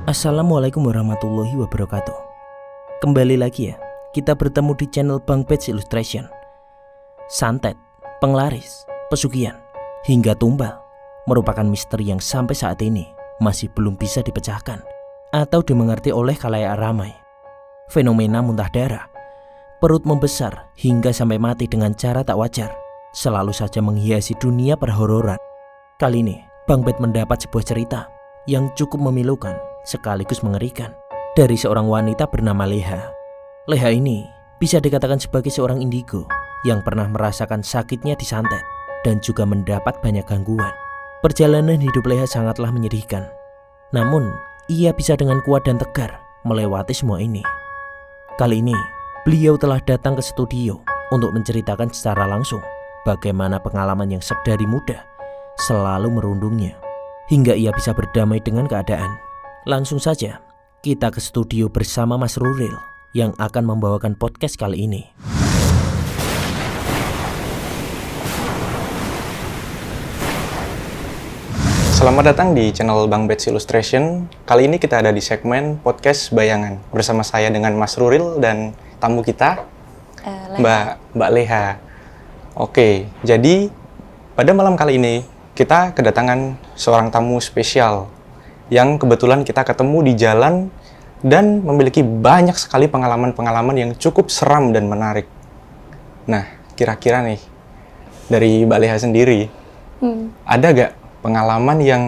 Assalamualaikum warahmatullahi wabarakatuh. Kembali lagi ya, kita bertemu di channel Bang Pets Illustration. Santet, penglaris, pesugihan, hingga tumbal merupakan misteri yang sampai saat ini masih belum bisa dipecahkan atau dimengerti oleh khalayak ramai. Fenomena muntah darah, perut membesar hingga sampai mati dengan cara tak wajar selalu saja menghiasi dunia perhororan. Kali ini Bang Bet mendapat sebuah cerita yang cukup memilukan sekaligus mengerikan dari seorang wanita bernama Leha. Leha ini bisa dikatakan sebagai seorang indigo yang pernah merasakan sakitnya disantet dan juga mendapat banyak gangguan. Perjalanan hidup Leha sangatlah menyedihkan, namun ia bisa dengan kuat dan tegar melewati semua ini. Kali ini beliau telah datang ke studio untuk menceritakan secara langsung bagaimana pengalaman yang sedari muda selalu merundungnya hingga ia bisa berdamai dengan keadaan. Langsung saja kita ke studio bersama Mas Ruril yang akan membawakan podcast kali ini. Selamat datang di channel Bang Pets Illustration. Kali ini kita ada di segmen podcast bayangan bersama saya dengan Mas Ruril dan tamu kita Mbak Leha. Oke, jadi pada malam kali ini kita kedatangan seorang tamu spesial yang kebetulan kita ketemu di jalan dan memiliki banyak sekali pengalaman-pengalaman yang cukup seram dan menarik. Nah, kira-kira nih, dari Mbak Leha sendiri, ada gak pengalaman yang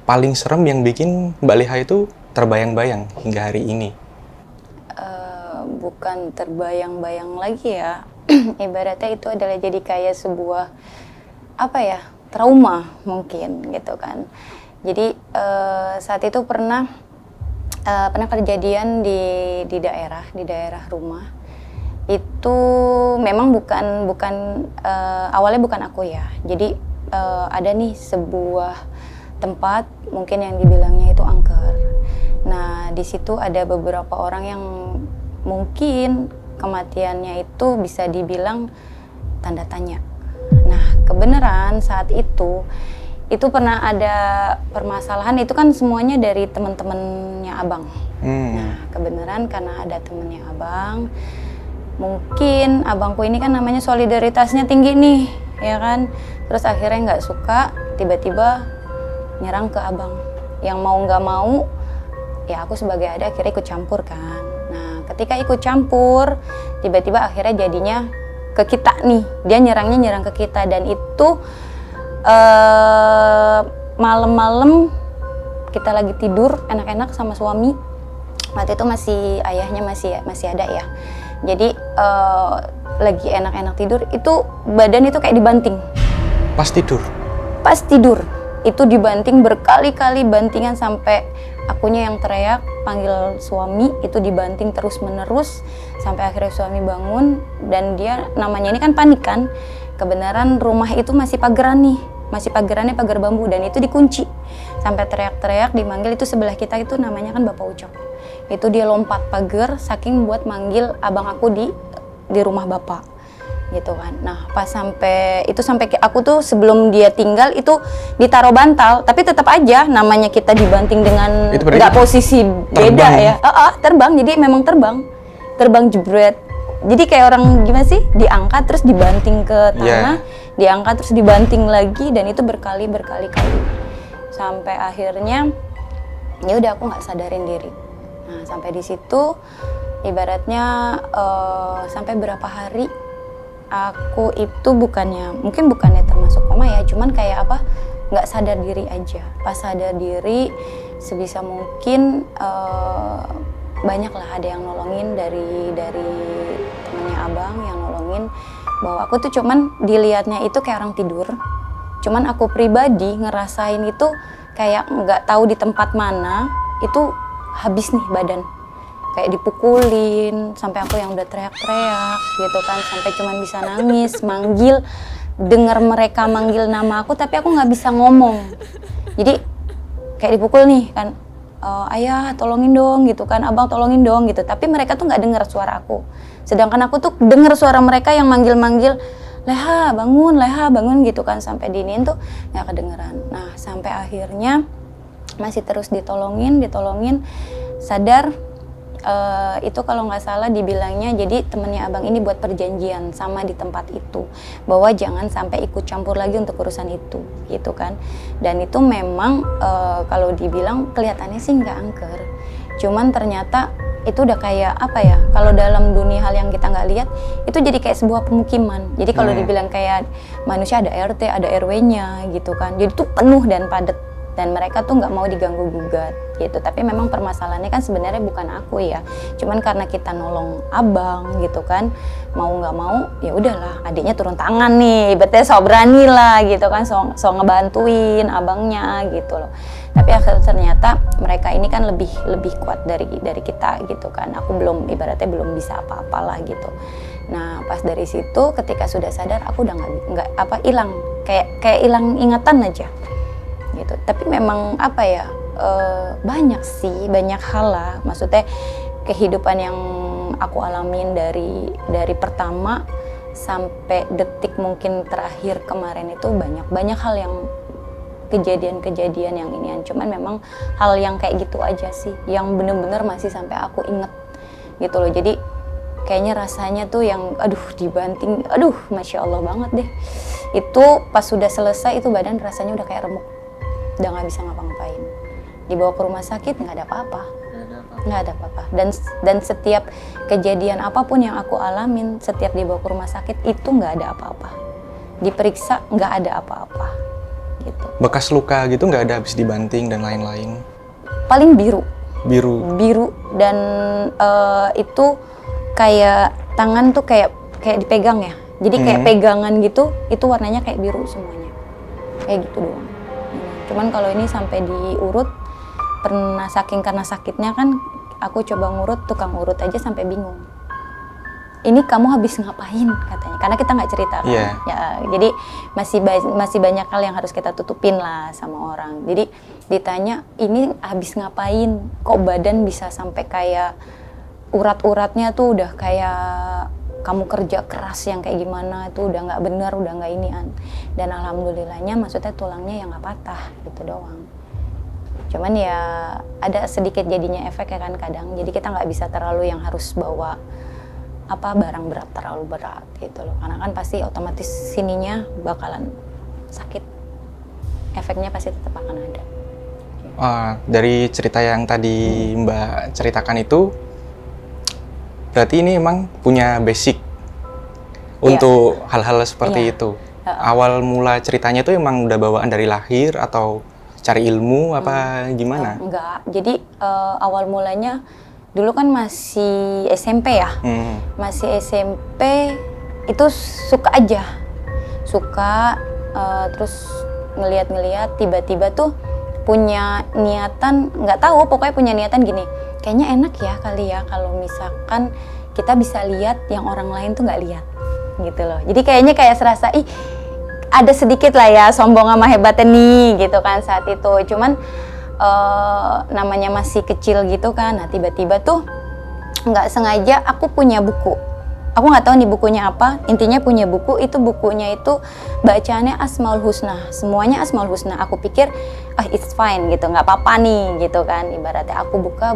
paling serem yang bikin Mbak Leha itu terbayang-bayang hingga hari ini? Bukan terbayang-bayang lagi ya, ibaratnya itu adalah jadi kayak sebuah, trauma mungkin gitu kan. Jadi saat itu pernah kejadian di daerah rumah. Itu memang bukan awalnya bukan aku ya. Jadi ada nih sebuah tempat mungkin yang dibilangnya itu angker. Nah, di situ ada beberapa orang yang mungkin kematiannya itu bisa dibilang tanda tanya. Nah, kebenaran saat itu pernah ada permasalahan, itu kan semuanya dari teman-temannya abang. Nah, kebenaran karena ada temennya abang, mungkin abangku ini kan namanya solidaritasnya tinggi nih, ya kan. Terus akhirnya nggak suka, tiba-tiba nyerang ke abang. Yang mau nggak mau, ya aku sebagai adik akhirnya ikut campur kan. Nah, ketika ikut campur, tiba-tiba akhirnya jadinya ke kita nih. Dia nyerang ke kita dan itu malam-malam kita lagi tidur enak-enak sama suami. Waktu itu ayahnya masih ada ya. Jadi lagi enak-enak tidur, itu badan itu kayak dibanting. Pas tidur itu dibanting berkali-kali, bantingan sampai akunya yang teriak panggil suami, itu dibanting terus menerus sampai akhirnya suami bangun. Dan dia namanya ini kan panik kan. Kebenaran rumah itu masih pagerannya pagar bambu dan itu dikunci. Sampai teriak-teriak dimanggil, itu sebelah kita itu namanya kan Bapak Ucok. Itu dia lompat pagar saking buat manggil abang aku di rumah bapak gitu kan. Nah, pas sampai aku tuh sebelum dia tinggal itu ditaruh bantal, tapi tetap aja namanya kita dibanting dengan nggak posisi beda ya. Terbang, jadi memang terbang jebret. Jadi kayak orang gimana sih, diangkat terus dibanting ke tanah, diangkat terus dibanting lagi, dan itu berkali-kali. Sampai akhirnya ya udah aku nggak sadarin diri. Nah, sampai di situ ibaratnya sampai berapa hari aku itu bukannya termasuk koma ya, cuman kayak nggak sadar diri aja. Pas sadar diri sebisa mungkin banyak lah ada yang nolongin dari temannya abang yang nolongin, bahwa aku tuh cuman dilihatnya itu kayak orang tidur. Cuman aku pribadi ngerasain itu kayak nggak tahu di tempat mana itu habis nih badan, kayak dipukulin sampai aku yang udah teriak-teriak gitu kan, sampai cuman bisa nangis, manggil, dengar mereka manggil nama aku tapi aku nggak bisa ngomong. Jadi kayak dipukul nih kan, ayah tolongin dong gitu kan, abang tolongin dong gitu, tapi mereka tuh nggak dengar suara aku, sedangkan aku tuh dengar suara mereka yang manggil-manggil, Leha bangun gitu kan, sampai diniin tuh nggak kedengeran. Nah, sampai akhirnya masih terus ditolongin sadar. Itu kalau nggak salah dibilangnya, jadi temennya abang ini buat perjanjian sama di tempat itu bahwa jangan sampai ikut campur lagi untuk urusan itu gitu kan. Dan itu memang kalau dibilang kelihatannya sih nggak angker, cuman ternyata itu udah kayak apa ya, kalau dalam dunia hal yang kita nggak lihat itu jadi kayak sebuah pemukiman. Jadi kalau dibilang kayak manusia ada RT ada RW-nya gitu kan, jadi tuh penuh dan padat dan mereka tuh nggak mau diganggu gugat gitu. Tapi memang permasalahannya kan sebenarnya bukan aku ya, cuman karena kita nolong abang gitu kan, mau nggak mau ya udahlah, adiknya turun tangan nih, ibaratnya so berani lah gitu kan, so ngebantuin abangnya gitu loh. Tapi akhirnya ternyata mereka ini kan lebih kuat dari kita gitu kan. Aku ibaratnya belum bisa apa-apalah gitu. Nah pas dari situ ketika sudah sadar aku udah nggak hilang, kayak hilang ingatan aja gitu. Tapi memang apa ya, banyak hal lah, maksudnya kehidupan yang aku alamin dari pertama sampai detik mungkin terakhir kemarin itu banyak hal yang kejadian yang inian, cuman memang hal yang kayak gitu aja sih yang bener-bener masih sampai aku inget gitu loh. Jadi kayaknya rasanya tuh yang dibanting, masya Allah banget deh. Itu pas sudah selesai itu badan rasanya udah kayak remuk, udah nggak bisa ngapa-ngapain. Dibawa ke rumah sakit nggak ada apa-apa. Dan setiap kejadian apapun yang aku alamin, setiap dibawa ke rumah sakit itu nggak ada apa-apa. Diperiksa nggak ada apa-apa. Gitu. Bekas luka gitu nggak ada habis dibanting dan lain-lain? Paling biru dan itu kayak tangan tuh kayak dipegang ya. Jadi kayak pegangan gitu, itu warnanya kayak biru semuanya. Kayak gitu doang. Cuman kalau ini sampai diurut, karena sakitnya kan aku coba ngurut, tukang urut aja sampai bingung. Ini kamu habis ngapain katanya, karena kita nggak cerita kan. Ya, jadi masih banyak hal yang harus kita tutupin lah sama orang. Jadi ditanya ini habis ngapain, kok badan bisa sampai kayak urat-uratnya tuh udah kayak kamu kerja keras yang kayak gimana, itu udah nggak benar, udah nggak inian. Dan alhamdulillahnya maksudnya tulangnya yang nggak patah gitu doang. Cuman ya ada sedikit jadinya efek ya kan kadang, jadi kita nggak bisa terlalu yang harus bawa barang berat terlalu berat gitu loh, karena kan pasti otomatis sininya bakalan sakit, efeknya pasti tetap akan ada. Dari cerita yang tadi Mbak ceritakan itu, berarti ini emang punya basic untuk hal-hal seperti itu. Awal mula ceritanya itu emang udah bawaan dari lahir atau cari ilmu apa gimana? Enggak, jadi awal mulanya dulu kan masih SMP ya, masih SMP itu suka aja, terus ngeliat tiba-tiba tuh punya niatan, nggak tahu pokoknya punya niatan gini, kayaknya enak ya kali ya kalau misalkan kita bisa lihat yang orang lain tuh nggak lihat gitu loh. Jadi kayaknya kayak serasa ada sedikit lah ya sombong sama hebatnya nih gitu kan saat itu. Cuman namanya masih kecil gitu kan, nah tiba-tiba tuh nggak sengaja aku punya buku, aku nggak tahu nih bukunya apa, intinya punya buku, itu bukunya itu bacaannya Asmaul Husna, semuanya Asmaul Husna. Aku pikir it's fine gitu, nggak apa-apa nih gitu kan, ibaratnya aku buka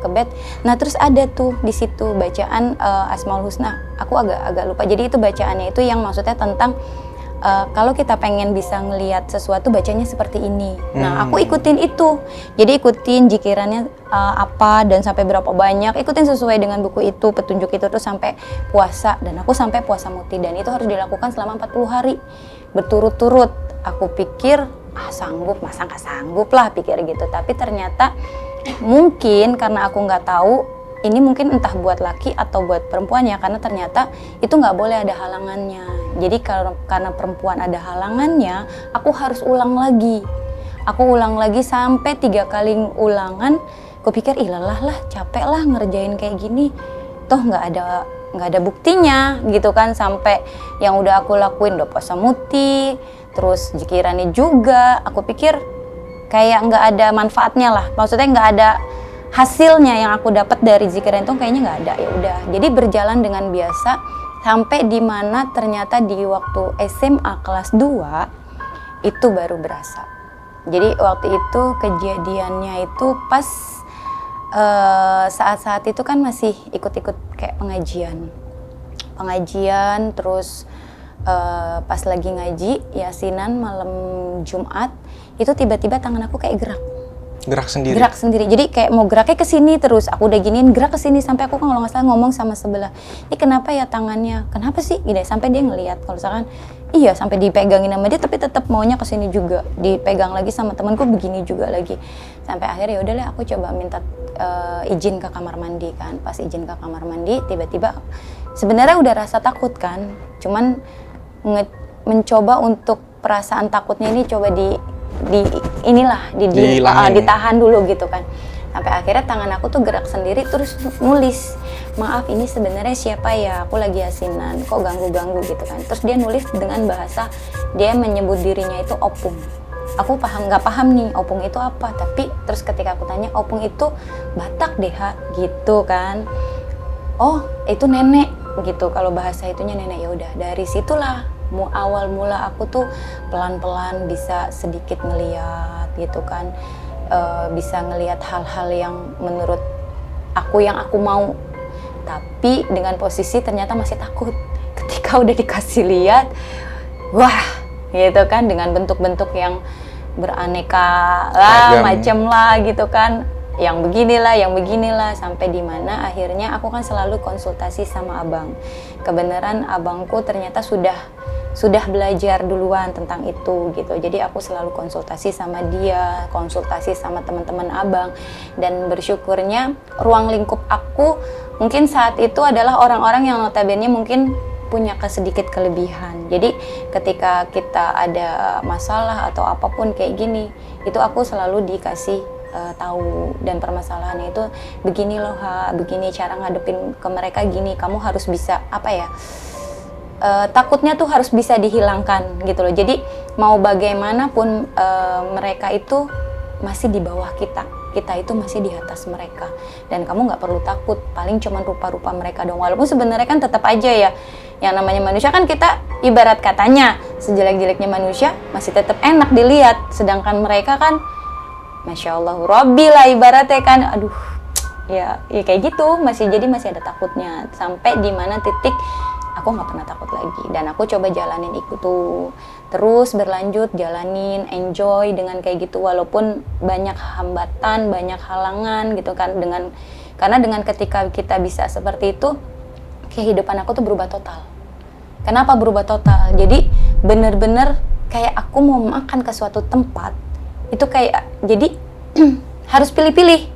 ke bed, nah terus ada tuh di situ bacaan Asmaul Husna, aku agak lupa. Jadi itu bacaannya itu yang maksudnya tentang kalau kita pengen bisa ngelihat sesuatu bacanya seperti ini. Nah aku ikutin itu, jadi ikutin jikirannya apa dan sampai berapa banyak, ikutin sesuai dengan buku itu, petunjuk itu tuh sampai puasa. Dan aku sampai puasa muti, dan itu harus dilakukan selama 40 hari berturut-turut. Aku pikir sanggup, masa nggak sanggup lah pikir gitu. Tapi ternyata mungkin karena aku nggak tahu, ini mungkin entah buat laki atau buat perempuan ya, karena ternyata itu nggak boleh ada halangannya. Jadi karena perempuan ada halangannya, aku harus ulang lagi. Aku ulang lagi sampai 3 kali ulangan. Aku pikir lelah lah, capek lah ngerjain kayak gini. Toh nggak ada buktinya gitu kan. Sampai yang udah aku lakuin udah puasa muti, terus jikirannya juga. Aku pikir kayak nggak ada manfaatnya lah. Maksudnya nggak ada hasilnya yang aku dapat dari zikiran itu, kayaknya nggak ada. Ya udah, jadi berjalan dengan biasa sampai di mana ternyata di waktu SMA kelas 2 itu baru berasa. Jadi waktu itu kejadiannya itu pas saat-saat itu kan masih ikut-ikut kayak pengajian terus pas lagi ngaji yasinan malam Jumat itu tiba-tiba tangan aku kayak gerak sendiri. Jadi kayak mau geraknya ke sini terus aku udah giniin gerak ke sini sampai aku kalau nggak salah ngomong sama sebelah, ini kenapa ya tangannya, kenapa sih gini, sampai dia ngelihat kalau misalkan iya sampai dipegangin sama dia tapi tetap maunya ke sini juga, dipegang lagi sama temanku begini juga lagi, sampai akhirnya ya udahlah aku coba minta izin ke kamar mandi kan. Pas izin ke kamar mandi tiba-tiba sebenarnya udah rasa takut kan, cuman mencoba untuk perasaan takutnya ini coba ditahan dulu gitu kan. Sampai akhirnya tangan aku tuh gerak sendiri terus nulis, maaf ini sebenarnya siapa ya, aku lagi yasinan kok ganggu-ganggu gitu kan. Terus dia nulis dengan bahasa, dia menyebut dirinya itu opung. Aku nggak paham nih opung itu apa, tapi terus ketika aku tanya opung itu Batak deh gitu kan. Oh itu nenek gitu, kalau bahasa itunya nenek. Ya udah dari situlah awal mula aku tuh pelan-pelan bisa sedikit ngeliat gitu kan, bisa ngelihat hal-hal yang menurut aku yang aku mau, tapi dengan posisi ternyata masih takut. Ketika udah dikasih lihat, wah gitu kan, dengan bentuk-bentuk yang beraneka lah macam lah gitu kan, yang beginilah, sampai di mana akhirnya aku kan selalu konsultasi sama abang. Kebenaran abangku ternyata sudah belajar duluan tentang itu gitu. Jadi aku selalu konsultasi sama dia, konsultasi sama teman-teman abang, dan bersyukurnya ruang lingkup aku mungkin saat itu adalah orang-orang yang notabene mungkin punya sedikit kelebihan. Jadi ketika kita ada masalah atau apapun kayak gini, itu aku selalu dikasih tahu, dan permasalahannya itu begini loh begini cara ngadepin ke mereka gini, kamu harus bisa takutnya tuh harus bisa dihilangkan gitu loh. Jadi mau bagaimanapun mereka itu masih di bawah kita itu masih di atas mereka, dan kamu nggak perlu takut, paling cuman rupa-rupa mereka dong. Walaupun sebenarnya kan tetap aja ya, yang namanya manusia kan, kita ibarat katanya sejelek-jeleknya manusia masih tetap enak dilihat, sedangkan mereka kan Masya Allah Rabbi lah ibaratnya kan, aduh ya kayak gitu, masih ada takutnya, sampai di mana titik aku nggak pernah takut lagi, dan aku coba jalanin itu terus berlanjut, jalanin, enjoy dengan kayak gitu, walaupun banyak hambatan, banyak halangan gitu kan, karena dengan ketika kita bisa seperti itu, kehidupan aku tuh berubah total. Kenapa berubah total? Jadi bener-bener kayak aku mau makan ke suatu tempat itu kayak jadi harus pilih-pilih.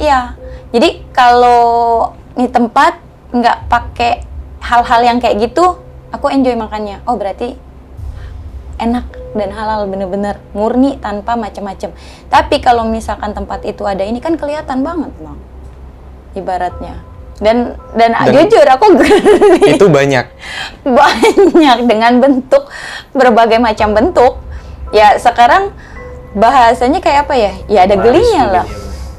Iya. Jadi kalau di tempat nggak pakai hal-hal yang kayak gitu, aku enjoy makannya. Oh berarti enak dan halal, bener-bener murni tanpa macam-macam. Tapi kalau misalkan tempat itu ada ini kan kelihatan banget Bang, ibaratnya. Dan jujur aku geli. Itu banyak dengan bentuk, berbagai macam bentuk. Ya sekarang bahasanya kayak apa ya? Ya ada gelinya lah.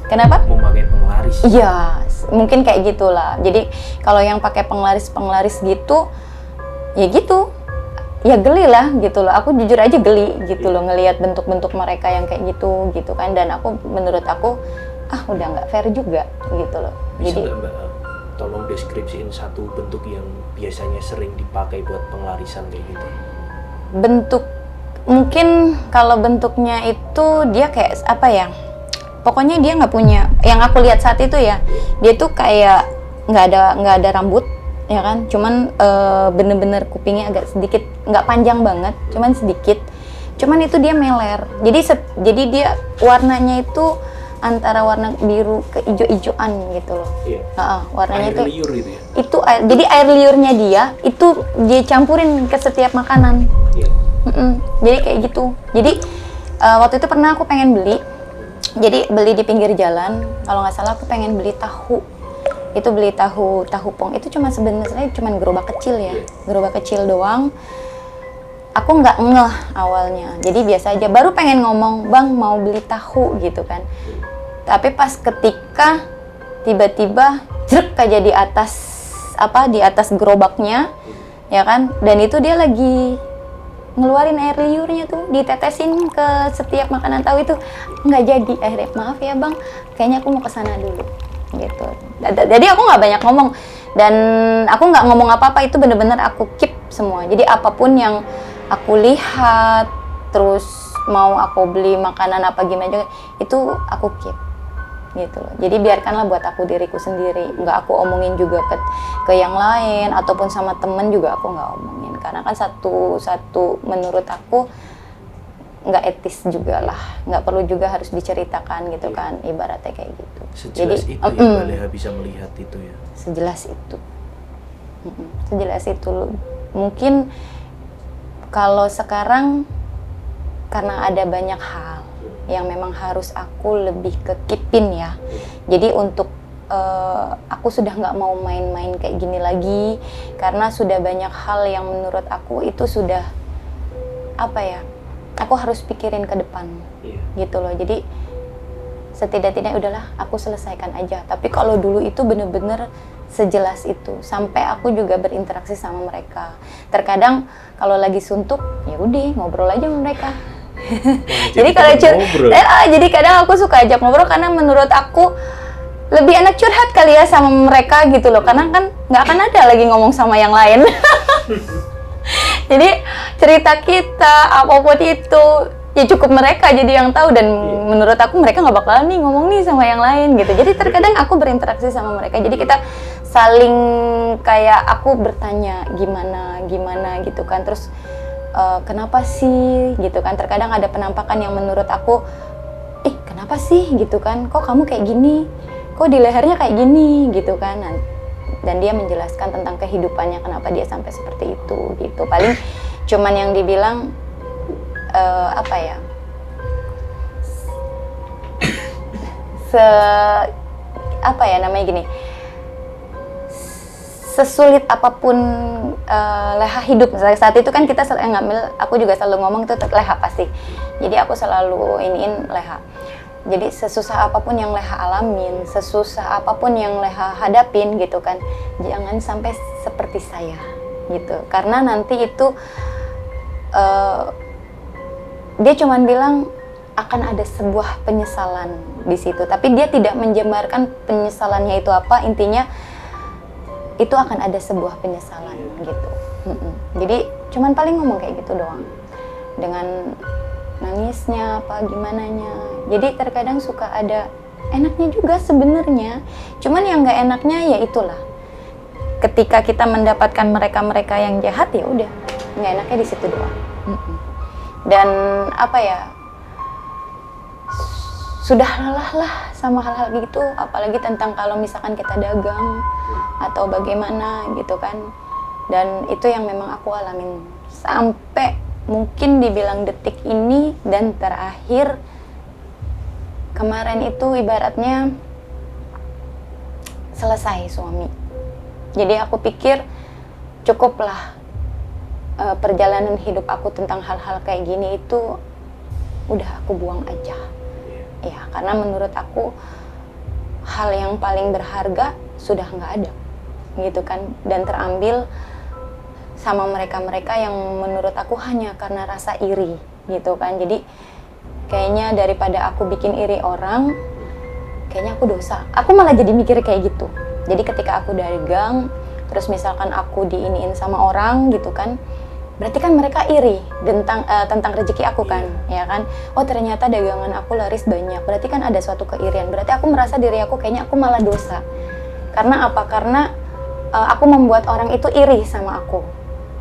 Kenapa? Memakai penglaris. Iya, mungkin kayak gitulah. Jadi kalau yang pakai penglaris gitu, ya gitu. Ya geli lah gitu loh. Aku jujur aja geli gitu loh ngelihat bentuk-bentuk mereka yang kayak gitu kan. Dan menurut aku udah nggak fair juga gitu loh. Bisa nggak Mbak tolong deskripsiin satu bentuk yang biasanya sering dipakai buat penglarisan kayak gitu? Bentuk, mungkin kalau bentuknya itu dia kayak apa ya? Pokoknya dia nggak punya. Yang aku lihat saat itu ya, dia tuh kayak nggak ada rambut. Ya kan, cuman bener-bener kupingnya agak sedikit, nggak panjang banget, cuman sedikit, cuman itu dia meler, jadi dia warnanya itu antara warna biru ke ijo-ijoan gitu loh. Iya. Warnanya air liur gitu ya? Jadi air liurnya dia itu dia campurin ke setiap makanan. Iya. Jadi kayak gitu. Jadi waktu itu pernah aku pengen beli di pinggir jalan, kalau nggak salah aku pengen beli tahu. Itu beli tahu pong, itu sebenarnya cuma gerobak kecil ya, gerobak kecil doang. Aku nggak ngeh awalnya, jadi biasa aja, baru pengen ngomong, Bang mau beli tahu gitu kan. Tapi pas ketika tiba-tiba jrek aja di atas gerobaknya, ya kan, dan itu dia lagi ngeluarin air liurnya tuh, ditetesin ke setiap makanan tahu itu, nggak jadi. Akhirnya maaf ya bang, kayaknya aku mau kesana dulu gitu. Jadi aku nggak banyak ngomong dan aku nggak ngomong apa-apa, itu bener-bener aku keep semua. Jadi apapun yang aku lihat, terus mau aku beli makanan apa gimana juga, itu aku keep gitu loh. Jadi biarkanlah buat aku, diriku sendiri, nggak aku omongin juga ke yang lain ataupun sama temen juga aku nggak omongin, karena kan satu menurut aku nggak etis juga lah, nggak perlu juga harus diceritakan gitu kan, ibaratnya kayak gitu. Sejelas Jadi itu ya Baleha bisa melihat itu ya. sejelas itu. Sejelas itu. Mungkin kalau sekarang karena ada banyak hal yang memang harus aku lebih ke keepin ya. Jadi untuk aku sudah nggak mau main-main kayak gini lagi, karena sudah banyak hal yang menurut aku itu sudah apa ya, aku harus pikirin ke depan gitu loh. Jadi setidak-tidaknya udahlah aku selesaikan aja. Tapi kalau dulu itu bener-bener sejelas itu, sampai aku juga berinteraksi sama mereka. Terkadang kalau lagi suntuk ya udah ngobrol aja sama mereka. Jadi kalau jadi kadang aku suka ajak ngobrol, karena menurut aku lebih enak curhat kali ya sama mereka gitu loh, karena kan nggak akan ada lagi ngomong sama yang lain. Jadi cerita kita apapun itu ya cukup mereka jadi yang tahu, dan menurut aku mereka nggak bakalan nih ngomong nih sama yang lain gitu. Jadi terkadang aku berinteraksi sama mereka, jadi kita saling kayak aku bertanya gimana gitu kan, terus kenapa sih gitu kan. Terkadang ada penampakan yang menurut aku, kenapa sih gitu kan, kok kamu kayak gini, kok di lehernya kayak gini gitu kan. Dan dia menjelaskan tentang kehidupannya, kenapa dia sampai seperti itu gitu. Paling cuman yang dibilang apa ya, apa ya namanya gini, sesulit apapun Leha hidup. Misalnya saat itu kan kita ngambil, aku juga selalu ngomong itu Leha pasti. Jadi aku selalu iniin Leha. Jadi sesusah apapun yang Leha alamin, sesusah apapun yang Leha hadapin gitu kan, jangan sampai seperti saya gitu. Karena nanti itu dia cuman bilang akan ada sebuah penyesalan di situ, tapi dia tidak menjabarkan penyesalannya itu apa. Intinya itu akan ada sebuah penyesalan gitu. Jadi cuman paling ngomong kayak gitu doang, dengan nangisnya apa gimananya. Jadi terkadang suka ada enaknya juga sebenarnya, cuman yang nggak enaknya ya itulah, ketika kita mendapatkan mereka yang jahat ya udah nggak enaknya di situ doang. Dan apa ya, sudah lelah lah sama hal-hal gitu, apalagi tentang kalau misalkan kita dagang atau bagaimana gitu kan. Dan itu yang memang aku alamin sampai mungkin dibilang detik ini, dan terakhir kemarin itu ibaratnya selesai suami. Jadi aku pikir cukuplah perjalanan hidup aku tentang hal-hal kayak gini itu udah aku buang aja. Ya, karena menurut aku hal yang paling berharga sudah nggak ada gitu kan, dan terambil sama mereka-mereka yang menurut aku hanya karena rasa iri gitu kan. Jadi kayaknya daripada aku bikin iri orang, kayaknya aku dosa. Aku malah jadi mikir kayak gitu. Jadi ketika aku dagang, terus misalkan aku diiniin sama orang gitu kan, berarti kan mereka iri tentang rezeki aku kan, ya kan. Oh ternyata dagangan aku laris banyak, berarti kan ada suatu keirian. Berarti aku merasa diri aku kayaknya aku malah dosa. Karena apa? Karena aku membuat orang itu iri sama aku.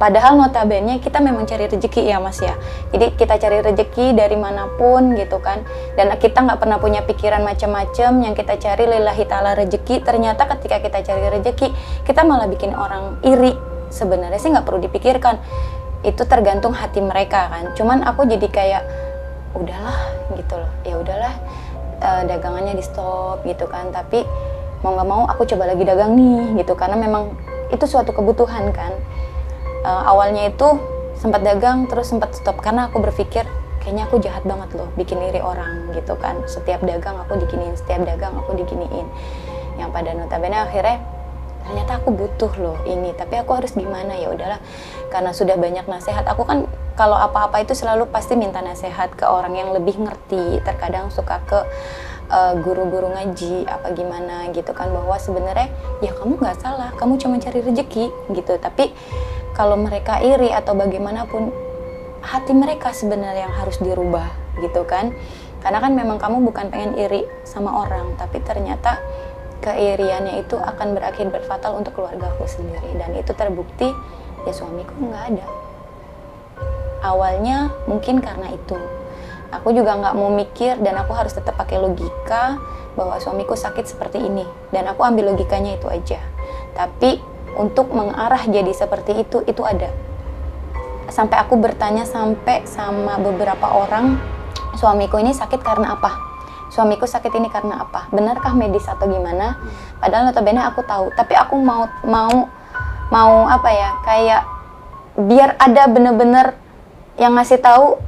Padahal notabene kita memang cari rezeki ya mas ya. Jadi kita cari rezeki dari manapun gitu kan. Dan kita nggak pernah punya pikiran macam-macam. Yang kita cari lillahi ta'ala rezeki. Ternyata ketika kita cari rezeki, kita malah bikin orang iri. Sebenarnya sih nggak perlu dipikirkan. Itu tergantung hati mereka kan. Cuman aku jadi kayak udahlah gitu loh. Ya udahlah, dagangannya di stop gitu kan. Tapi mau nggak mau aku coba lagi dagang nih gitu. Karena memang itu suatu kebutuhan kan. Awalnya itu sempat dagang terus sempat stop karena aku berpikir kayaknya aku jahat banget loh bikin iri orang gitu kan. Setiap dagang aku diginiin, setiap dagang aku diginiin. Yang pada notabene akhirnya ternyata aku butuh loh ini, tapi aku harus gimana? Ya udahlah, karena sudah banyak nasihat. Aku kan kalau apa-apa itu selalu pasti minta nasihat ke orang yang lebih ngerti. Terkadang suka ke guru-guru ngaji apa gimana gitu kan, bahwa sebenarnya ya kamu nggak salah, kamu cuma cari rezeki gitu. Tapi kalau mereka iri atau bagaimanapun, hati mereka sebenarnya yang harus dirubah gitu kan. Karena kan memang kamu bukan pengen iri sama orang, tapi ternyata keiriannya itu akan berakibat fatal untuk keluargaku sendiri. Dan itu terbukti, ya suamiku nggak ada. Awalnya mungkin karena itu. Aku juga nggak mau mikir dan aku harus tetap pakai logika bahwa suamiku sakit seperti ini. Dan aku ambil logikanya itu aja. Tapi untuk mengarah jadi seperti itu ada. Sampai aku bertanya sampai sama beberapa orang, suamiku ini sakit karena apa? Suamiku sakit ini karena apa? Benarkah medis atau gimana? Padahal notabene aku tahu. Tapi aku mau apa ya? Kayak biar ada bener-bener yang ngasih tahu.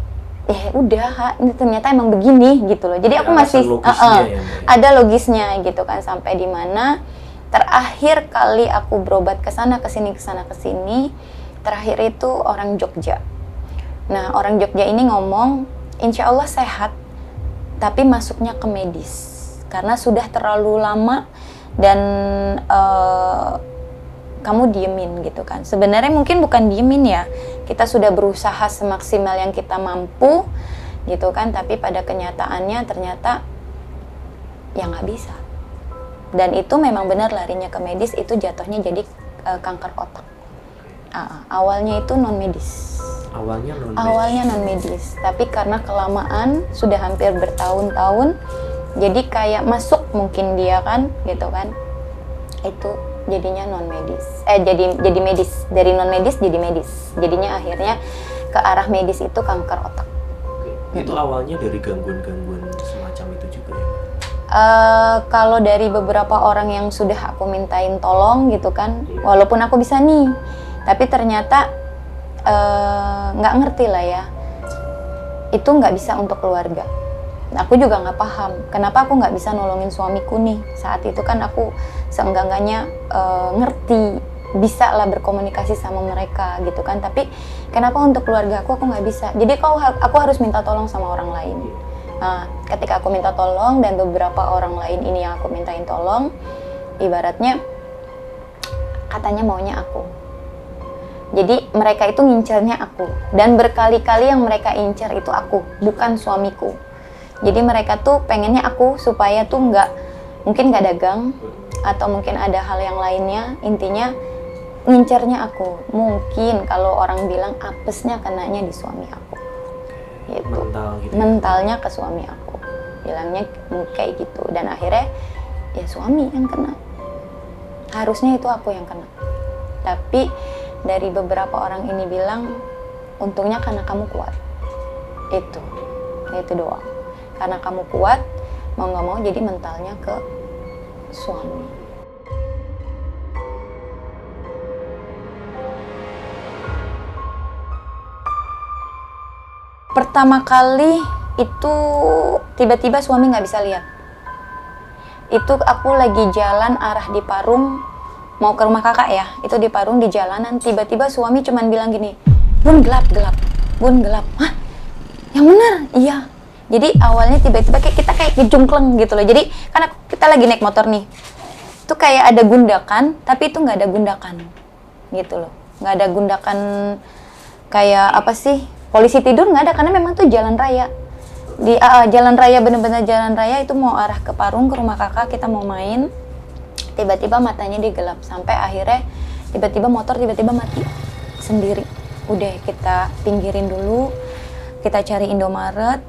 Ya udah, ini ternyata emang begini gitu loh. Jadi aku masih ada logisnya gitu kan, sampai di mana terakhir kali aku berobat ke sana ke sini, terakhir itu orang Jogja. Nah, orang Jogja ini ngomong, insya Allah sehat, tapi masuknya ke medis karena sudah terlalu lama dan kamu diemin gitu kan. Sebenarnya mungkin bukan diemin ya, kita sudah berusaha semaksimal yang kita mampu gitu kan, tapi pada kenyataannya ternyata ya nggak bisa. Dan itu memang benar larinya ke medis, itu jatuhnya jadi kanker otak. Awalnya itu non medis. Awalnya non medis, tapi karena kelamaan sudah hampir bertahun-tahun, jadi kayak masuk mungkin dia kan gitu kan, itu jadinya non medis. Jadi medis, dari non medis jadi medis. Jadinya akhirnya ke arah medis itu kanker otak. Itu awalnya dari gangguan-gangguan semacam itu juga ya? Kalau dari beberapa orang yang sudah aku mintain tolong gitu kan, walaupun aku bisa nih, tapi ternyata nggak ngerti lah ya, itu nggak bisa untuk keluarga. Aku juga nggak paham kenapa aku nggak bisa nolongin suamiku nih. Saat itu kan aku seenggak-enggaknya ngerti, bisa lah berkomunikasi sama mereka gitu kan, tapi kenapa untuk keluarga aku nggak bisa. Jadi aku harus minta tolong sama orang lain. Nah, ketika aku minta tolong dan beberapa orang lain ini yang aku mintain tolong, ibaratnya katanya maunya aku. Jadi mereka itu ngincernya aku, dan berkali-kali yang mereka incer itu aku, bukan suamiku. Jadi mereka tuh pengennya aku supaya tuh mungkin nggak dagang, atau mungkin ada hal yang lainnya, intinya ngincernya aku. Mungkin kalau orang bilang apesnya kenanya di suami aku. Gitu. Mentalnya ke suami aku, bilangnya kayak gitu. Dan akhirnya ya suami yang kena, harusnya itu aku yang kena. Tapi dari beberapa orang ini bilang untungnya karena kamu kuat, itu doang. Karena kamu kuat, mau nggak mau jadi mentalnya ke suami. Pertama kali itu tiba-tiba suami nggak bisa lihat. Itu aku lagi jalan arah di Parung, mau ke rumah kakak ya. Itu di Parung di jalanan, tiba-tiba suami cuman bilang gini, Bun gelap. Bun gelap. Hah? Yang bener? Iya. Jadi awalnya tiba-tiba kita kayak kejungkleng gitu loh. Jadi kan kita lagi naik motor nih. Itu kayak ada gundakan, tapi itu nggak ada gundakan. Gitu loh. Nggak ada gundakan kayak apa sih? Polisi tidur nggak ada, karena memang tuh jalan raya. Di jalan raya, bener-bener jalan raya, itu mau arah ke Parung, ke rumah kakak, kita mau main. Tiba-tiba matanya digelap, sampai akhirnya tiba-tiba motor tiba-tiba mati sendiri. Udah kita pinggirin dulu, kita cari Indomaret,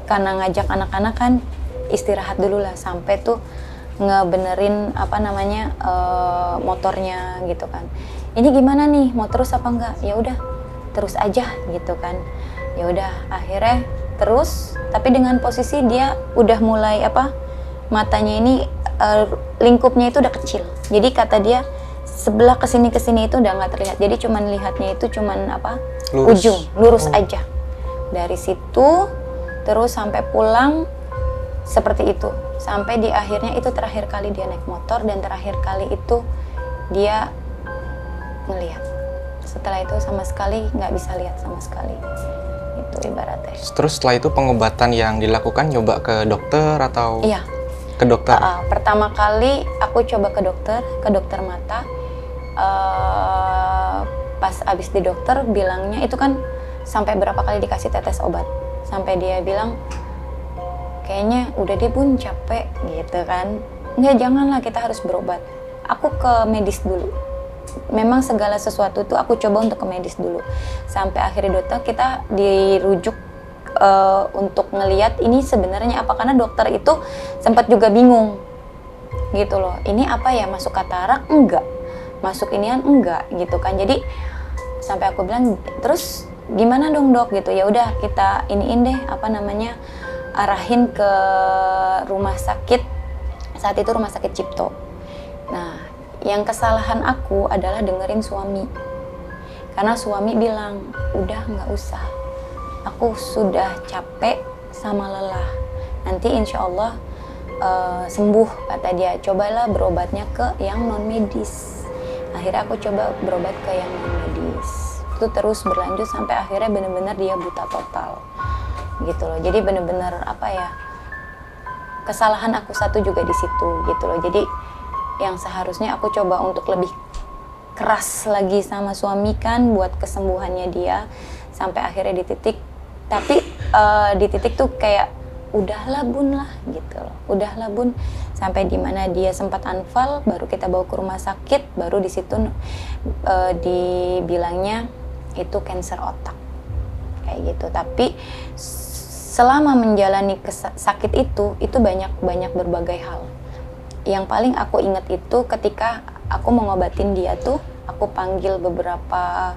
karena ngajak anak-anak kan istirahat dulu lah, sampai tuh ngebenerin motornya gitu kan. Ini gimana nih, mau terus apa enggak? Ya udah terus aja gitu kan. Ya udah akhirnya terus, tapi dengan posisi dia udah mulai matanya ini lingkupnya itu udah kecil. Jadi kata dia sebelah kesini itu udah nggak terlihat. Jadi cuman lihatnya itu cuman ujung lurus aja. Dari situ terus sampai pulang seperti itu, sampai di akhirnya itu terakhir kali dia naik motor dan terakhir kali itu dia ngelihat Setelah itu sama sekali nggak bisa lihat sama sekali. Itu ibaratnya. Terus setelah itu pengobatan yang dilakukan nyoba ke dokter atau? Iya. Ke dokter? Pertama kali aku coba ke dokter mata. Pas abis di dokter bilangnya itu kan sampai berapa kali dikasih tetes obat. Sampai dia bilang, kayaknya udah deh Bun, capek gitu kan. Enggak, janganlah, kita harus berobat. Aku ke medis dulu. Memang segala sesuatu itu aku coba untuk ke medis dulu. Sampai akhirnya dokter kita dirujuk untuk ngeliat ini sebenarnya apa, karena dokter itu sempat juga bingung gitu loh. Ini apa ya, masuk katarak enggak, masuk inian enggak gitu kan. Jadi sampai aku bilang, terus gimana dong dok gitu. Ya udah kita iniin deh arahin ke rumah sakit. Saat itu rumah sakit Cipto. Nah, yang kesalahan aku adalah dengerin suami. Karena suami bilang, udah nggak usah. Aku sudah capek sama lelah. Nanti insya Allah sembuh, kata dia. Cobalah berobatnya ke yang non medis. Akhirnya aku coba berobat ke yang non medis. Itu terus berlanjut sampai akhirnya benar-benar dia buta total. Gitu loh. Jadi benar-benar kesalahan aku satu juga di situ gitu loh. Jadi yang seharusnya aku coba untuk lebih keras lagi sama suami kan buat kesembuhannya dia, sampai akhirnya di titik, tapi di titik tuh kayak udahlah Bun lah gitu loh, udahlah Bun, sampai dimana dia sempat anfal, baru kita bawa ke rumah sakit, baru di situ dibilangnya itu kanker otak kayak gitu. Tapi selama menjalani sakit itu banyak berbagai hal. Yang paling aku ingat itu ketika aku mau ngobatin dia tuh, aku panggil beberapa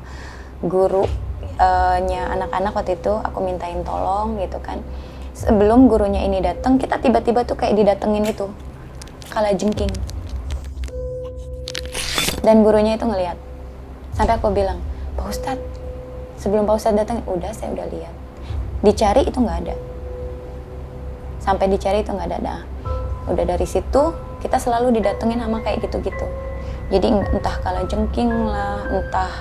gurunya anak-anak waktu itu, aku mintain tolong gitu kan. Sebelum gurunya ini datang, kita tiba-tiba tuh kayak didatengin itu, kalajengking. Dan gurunya itu ngelihat. Sampai aku bilang, Pak Ustadz, sebelum Pak Ustadz datang, udah saya udah lihat. Dicari itu nggak ada. Sampai dicari itu nggak ada. Nah, udah dari situ kita selalu didatengin sama kayak gitu-gitu. Jadi entah kalajengking lah, entah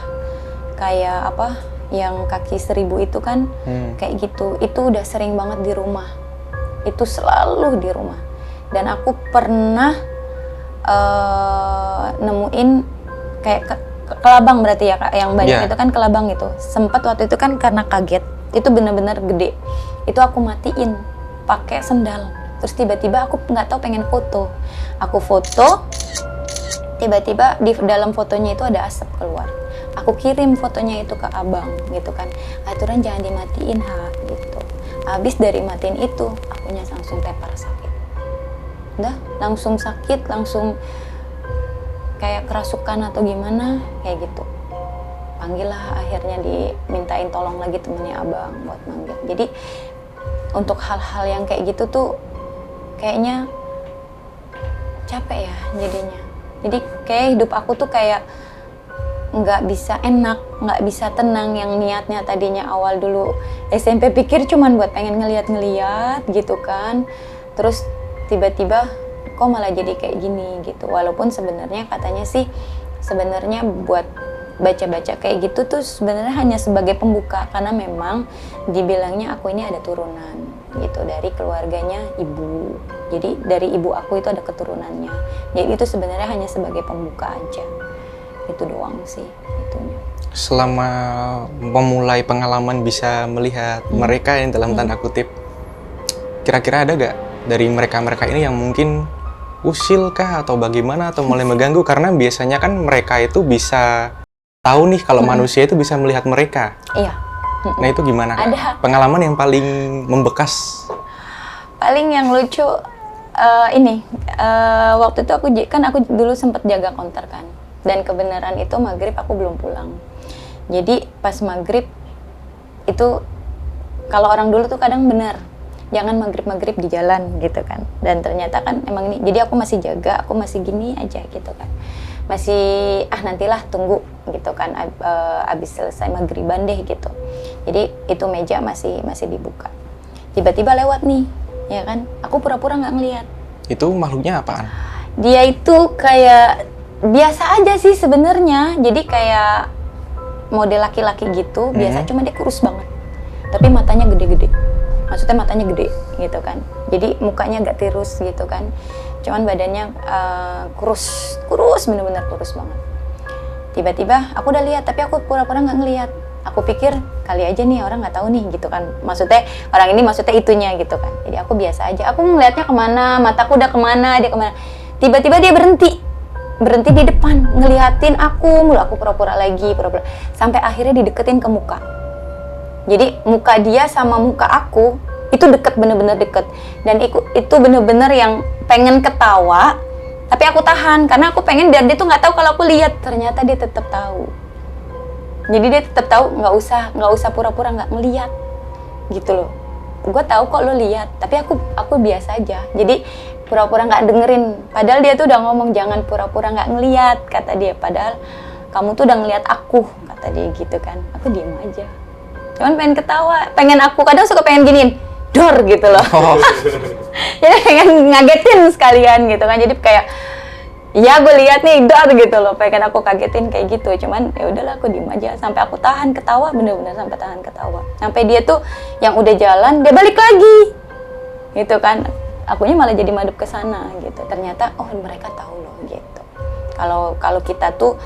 kayak apa yang kaki 1000 itu kan, kayak gitu. Itu udah sering banget di rumah. Itu selalu di rumah. Dan aku pernah nemuin kayak kelabang berarti ya Kak, yang banyak itu kan kelabang itu. Sempat waktu itu kan karena kaget, itu benar-benar gede. Itu aku matiin pakai sendal. Terus tiba-tiba aku nggak tahu pengen foto. Aku foto, tiba-tiba di dalam fotonya itu ada asap keluar. Aku kirim fotonya itu ke abang gitu kan. Aturan jangan dimatiin gitu. Habis dari matiin itu, akunya langsung tepar sakit. Udah, langsung sakit, langsung kayak kerasukan atau gimana, kayak gitu. Panggil lah, akhirnya dimintain tolong lagi temennya abang buat manggil. Jadi untuk hal-hal yang kayak gitu tuh kayaknya capek ya jadinya. Jadi kayak hidup aku tuh kayak nggak bisa enak, nggak bisa tenang. Yang niatnya tadinya awal dulu SMP pikir cuman buat pengen ngeliat-ngeliat gitu kan. Terus tiba-tiba kok malah jadi kayak gini gitu. Walaupun sebenarnya katanya sih sebenarnya buat baca-baca kayak gitu tuh sebenarnya hanya sebagai pembuka, karena memang dibilangnya aku ini ada turunan gitu dari keluarganya ibu. Jadi dari ibu aku itu ada keturunannya. Jadi itu sebenarnya hanya sebagai pembuka aja. Itu doang sih itunya. Selama memulai pengalaman bisa melihat mereka yang dalam tanda kutip, kira-kira ada gak dari mereka-mereka ini yang mungkin usil kah atau bagaimana atau mulai mengganggu? Karena biasanya kan mereka itu bisa tahu nih kalau manusia itu bisa melihat mereka. Iya. Nah itu gimana Kak? Ada. Pengalaman yang paling membekas? Paling yang lucu waktu itu aku dulu sempat jaga counter kan. Dan kebenaran itu maghrib aku belum pulang. Jadi pas maghrib itu kalau orang dulu tuh kadang benar, jangan maghrib di jalan gitu kan. Dan ternyata kan emang ini. Jadi aku masih jaga, aku masih gini aja gitu kan. Masih nantilah tunggu gitu kan, abis selesai maghriban deh gitu. Jadi itu meja masih dibuka. Tiba-tiba lewat nih, ya kan? Aku pura-pura nggak ngelihat. Itu makhluknya apaan? Dia itu kayak biasa aja sih sebenarnya. Jadi kayak model laki-laki gitu, biasa cuma dia kurus banget. Tapi matanya gede-gede. Maksudnya matanya gede gitu kan. Jadi mukanya agak tirus gitu kan. Cuman badannya kurus, bener-bener kurus banget. Tiba-tiba aku udah lihat, tapi aku pura-pura nggak ngelihat. Aku pikir kali aja nih orang nggak tahu nih gitu kan. Maksudnya orang ini maksudnya itunya gitu kan. Jadi aku biasa aja. Aku ngelihatnya kemana, mataku udah kemana, dia kemana. Tiba-tiba dia berhenti di depan, ngeliatin aku mulu. Aku pura-pura lagi, sampai akhirnya dideketin ke muka. Jadi muka dia sama muka aku itu deket, bener-bener deket. Dan itu bener-bener yang pengen ketawa, tapi aku tahan karena aku pengen biar dia tuh nggak tahu kalau aku lihat. Ternyata dia tetap tahu. Jadi dia tetap tahu, nggak usah pura-pura nggak ngeliat gitu loh. Gue tahu kok lo lihat, tapi aku biasa aja. Jadi pura-pura nggak dengerin. Padahal dia tuh udah ngomong jangan pura-pura nggak ngeliat, kata dia. Padahal kamu tuh udah ngeliat aku, kata dia gitu kan. Aku diem aja. Cuman pengen ketawa, kadang suka pengen giniin, dor gitu loh. Jadi pengen ngagetin sekalian gitu kan. Jadi kayak ya gue lihat nih dor gitu loh, pengen aku kagetin kayak gitu. Cuman ya udahlah aku diem aja sampai aku tahan ketawa, bener-bener sampai tahan ketawa. Sampai dia tuh yang udah jalan dia balik lagi gitu kan. Akunya malah jadi madep ke sana gitu. Ternyata oh mereka tahu loh gitu. Kalau kita tuh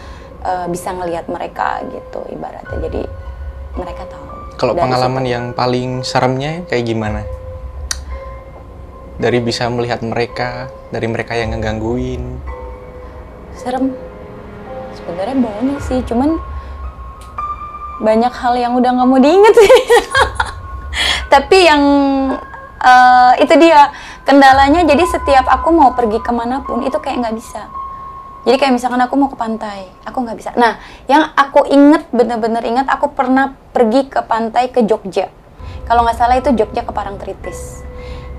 bisa ngelihat mereka gitu ibaratnya. Jadi mereka tahu. Kalau pengalaman yang paling seremnya kayak gimana? Dari bisa melihat mereka, dari mereka yang ngegangguin. Serem. Sebenarnya banyak sih, cuman banyak hal yang udah nggak mau diinget sih. Tapi yang itu dia kendalanya. Jadi setiap aku mau pergi kemanapun itu kayak nggak bisa. Jadi kayak misalkan aku mau ke pantai, aku nggak bisa. Nah, yang aku inget, bener-bener inget, aku pernah pergi ke pantai ke Jogja. Kalau nggak salah itu Jogja ke Parangtritis.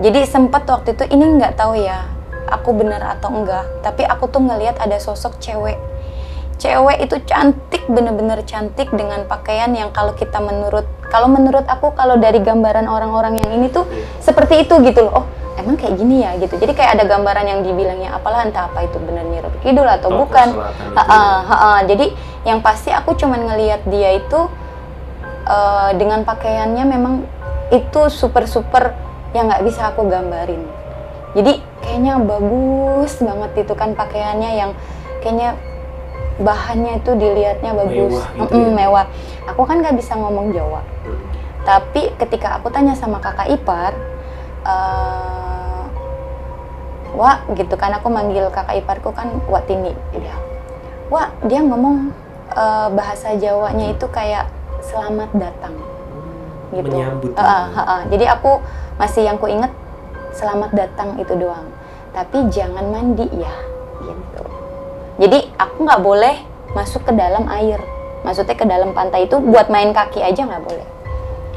Jadi sempet waktu itu, ini nggak tahu ya, aku bener atau enggak. Tapi aku tuh ngelihat ada sosok cewek. Cewek itu cantik, bener-bener cantik dengan pakaian yang kalau menurut aku, kalau dari gambaran orang-orang yang ini tuh seperti itu gitu loh. Oh, emang kayak gini ya gitu. Jadi kayak ada gambaran yang dibilangnya apalah, entah apa itu bener Nyi Roro Kidul atau bukan. Jadi yang pasti aku cuman ngelihat dia itu dengan pakaiannya memang itu super yang nggak bisa aku gambarin. Jadi kayaknya bagus banget itu kan pakaiannya, yang kayaknya bahannya itu dilihatnya bagus, mewah, gitu ya? Mewah. Aku kan nggak bisa ngomong Jawa. Tapi ketika aku tanya sama kakak ipar, Wak gitu kan, aku manggil kakak iparku kan Watini, dia ngomong bahasa Jawanya itu kayak selamat datang gitu. Menyambut. Jadi aku masih yang ku inget selamat datang itu doang, tapi jangan mandi ya gitu. Jadi aku nggak boleh masuk ke dalam air, maksudnya ke dalam pantai itu buat main kaki aja nggak boleh.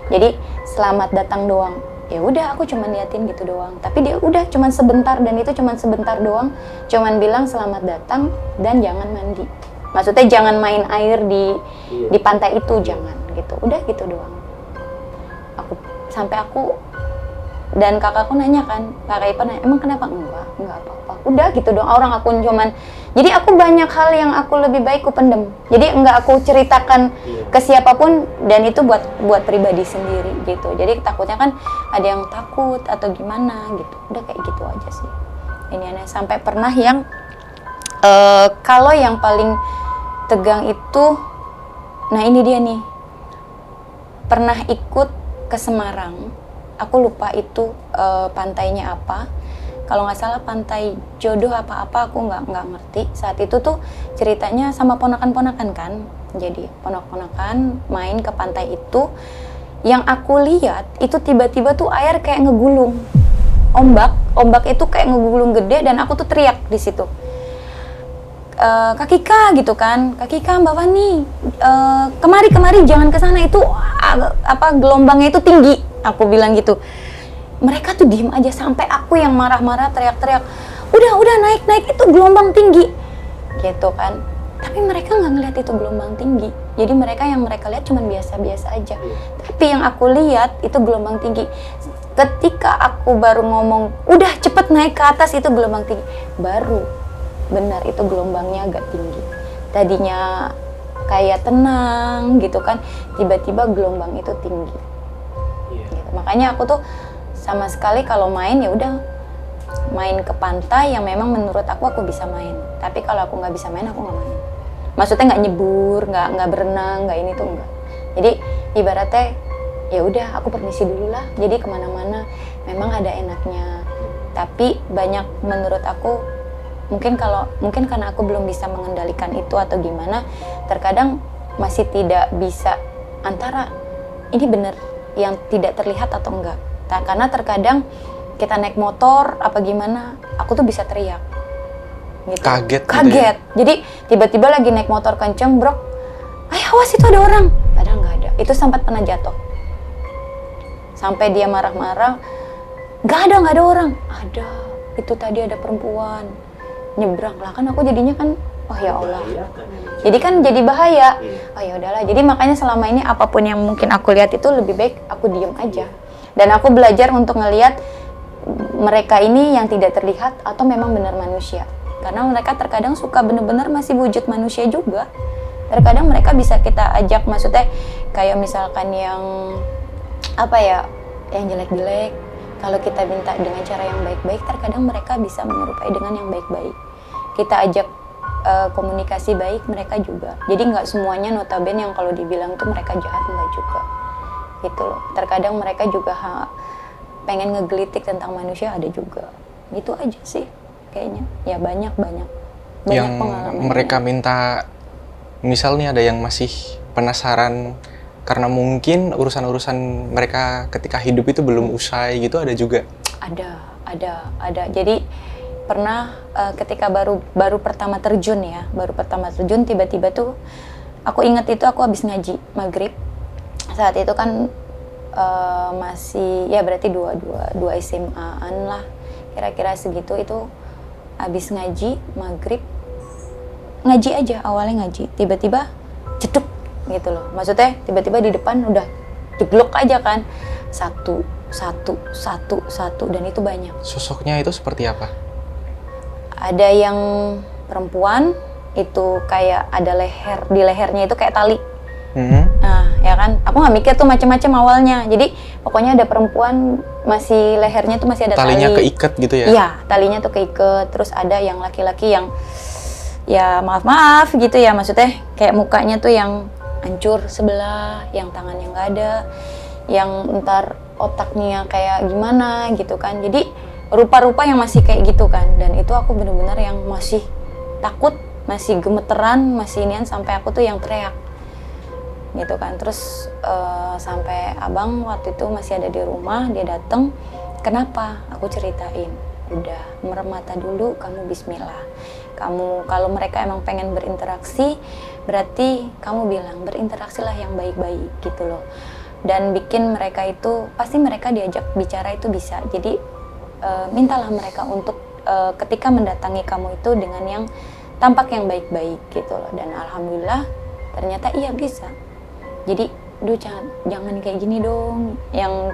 Jadi selamat datang doang. Ya udah, aku cuman liatin gitu doang. Tapi dia udah cuman sebentar, dan itu cuman sebentar doang. Cuman bilang selamat datang dan jangan mandi. Maksudnya jangan main air di pantai itu, jangan gitu. Udah gitu doang. Sampai aku dan kakakku nanya kan, kakak ipar nanya, emang kenapa? Enggak apa-apa. Udah gitu doang. Orang aku cuman, jadi aku banyak hal yang aku lebih baik ku pendem. Jadi enggak aku ceritakan ke siapapun, dan itu buat pribadi sendiri gitu. Jadi takutnya kan ada yang takut atau gimana gitu. Udah kayak gitu aja sih. Ini aneh. Sampai pernah yang kalau yang paling tegang itu, nah ini dia nih. Pernah ikut ke Semarang. Aku lupa itu pantainya apa. Kalau nggak salah pantai Jodoh apa-apa, aku nggak ngerti. Saat itu tuh ceritanya sama ponakan-ponakan kan. Jadi ponak-ponakan main ke pantai itu. Yang aku lihat itu tiba-tiba tuh air kayak ngegulung. Ombak itu kayak ngegulung gede, dan aku tuh teriak di situ. Kak Kika gitu kan, Kak Kika, Mbak Fani, kemari jangan ke sana, itu gelombangnya itu tinggi. Aku bilang gitu. Mereka tuh diem aja, sampai aku yang marah-marah teriak-teriak, udah naik itu gelombang tinggi gitu kan. Tapi mereka nggak ngeliat itu gelombang tinggi. Jadi mereka lihat cuman biasa-biasa aja. Tapi yang aku lihat itu gelombang tinggi. Ketika aku baru ngomong, udah cepet naik ke atas, itu gelombang tinggi. Baru benar itu gelombangnya agak tinggi. Tadinya kayak tenang gitu kan, tiba-tiba gelombang itu tinggi. Gitu. Makanya aku tuh sama sekali kalau main ya udah main ke pantai yang memang menurut aku bisa main. Tapi kalau aku nggak bisa main, aku nggak main. Maksudnya nggak nyebur, nggak berenang, nggak ini tuh enggak. Jadi ibaratnya ya udah aku permisi dulu lah. Jadi kemana-mana memang ada enaknya. Tapi banyak menurut aku mungkin karena aku belum bisa mengendalikan itu atau gimana, terkadang masih tidak bisa antara ini bener yang tidak terlihat atau enggak. Karena terkadang kita naik motor apa gimana, aku tuh bisa teriak. Gitu. Kaget. Gitu ya? Jadi tiba-tiba lagi naik motor kenceng, brok, ayo awas itu ada orang. Padahal nggak ada. Itu sempat pernah jatuh. Sampai dia marah-marah, nggak ada orang. Ada. Itu tadi ada perempuan nyebrang lah, kan aku jadinya kan, oh ya Allah. Jadi kan jadi bahaya. Oh ya udahlah. Jadi makanya selama ini apapun yang mungkin aku lihat itu lebih baik aku diem aja. Dan aku belajar untuk ngelihat mereka ini yang tidak terlihat atau memang benar manusia. Karena mereka terkadang suka benar-benar masih wujud manusia juga. Terkadang mereka bisa kita ajak, maksudnya kayak misalkan yang apa ya, yang jelek-jelek. Kalau kita minta dengan cara yang baik-baik, terkadang mereka bisa menyerupai dengan yang baik-baik. Kita ajak komunikasi baik, mereka juga. Jadi nggak semuanya notabene yang kalau dibilang tuh mereka jahat, nggak juga. Gitu loh. Terkadang mereka juga pengen ngegelitik tentang manusia, ada juga. Gitu aja sih kayaknya. Ya banyak yang pengalaman. Mereka minta, misalnya ada yang masih penasaran karena mungkin urusan-urusan mereka ketika hidup itu belum usai gitu, ada juga? Ada. Jadi pernah ketika baru pertama terjun tiba-tiba tuh aku inget itu aku habis ngaji maghrib. Saat itu kan masih ya berarti dua SMA-an lah kira-kira segitu. Itu habis ngaji maghrib, ngaji aja, awalnya ngaji, tiba-tiba jeduk gitu loh. Maksudnya tiba-tiba di depan udah jeblok aja kan, satu dan itu banyak. Sosoknya itu seperti apa? Ada yang perempuan itu kayak ada di lehernya itu kayak tali. Nah ya kan, aku nggak mikir tuh macam-macam awalnya. Jadi pokoknya ada perempuan masih lehernya tuh masih ada talinya tali. Keikat gitu ya? Iya, talinya tuh keikat. Terus ada yang laki-laki yang ya maaf gitu ya, maksudnya kayak mukanya tuh yang hancur sebelah, yang tangannya nggak ada, yang entar otaknya kayak gimana gitu kan. Jadi rupa-rupa yang masih kayak gitu kan. Dan itu aku bener-bener yang masih takut, masih gemeteran, masih inian, sampai aku tuh yang teriak gitu kan. Terus sampai abang waktu itu masih ada di rumah, dia dateng, kenapa? Aku ceritain, udah merem mata dulu, kamu bismillah. Kamu kalau mereka emang pengen berinteraksi, berarti kamu bilang berinteraksilah yang baik-baik gitu loh. Dan bikin mereka itu, pasti mereka diajak bicara itu bisa. Jadi mintalah mereka untuk ketika mendatangi kamu itu dengan yang tampak yang baik-baik gitu loh. Dan alhamdulillah ternyata iya bisa. Jadi jangan kayak gini dong, yang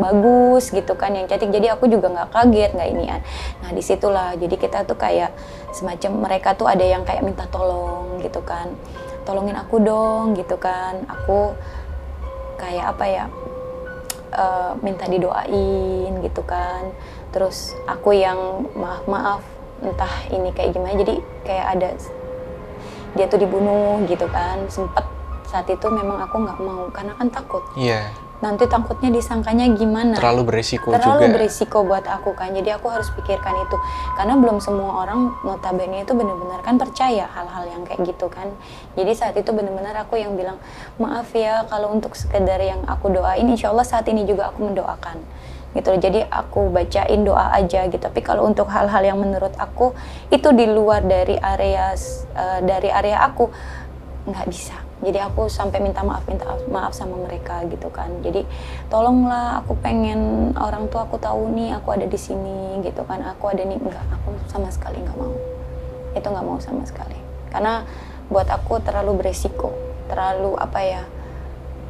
bagus gitu kan, yang cantik. Jadi aku juga nggak kaget, nggak inian. Nah disitulah jadi kita tuh kayak semacam mereka tuh ada yang kayak minta tolong gitu kan, tolongin aku dong gitu kan. Aku kayak apa ya, minta didoain gitu kan. Terus aku yang maaf entah ini kayak gimana, jadi kayak ada dia tuh dibunuh gitu kan. Sempet saat itu memang aku nggak mau karena kan takut. Iya. Nanti takutnya disangkanya gimana. Terlalu beresiko juga. Terlalu beresiko buat aku kan. Jadi aku harus pikirkan itu. Karena belum semua orang notabene itu benar-benar kan percaya hal-hal yang kayak gitu kan. Jadi saat itu benar-benar aku yang bilang, maaf ya kalau untuk sekedar yang aku doain, insya Allah saat ini juga aku mendoakan. Gitu. Jadi aku bacain doa aja gitu. Tapi kalau untuk hal-hal yang menurut aku itu di luar dari area aku, nggak bisa. Jadi aku sampai minta maaf sama mereka gitu kan. Jadi tolonglah, aku pengen orang tua aku tahu nih aku ada di sini gitu kan. Aku ada nih, enggak, aku sama sekali nggak mau. Itu nggak mau sama sekali. Karena buat aku terlalu beresiko, terlalu apa ya,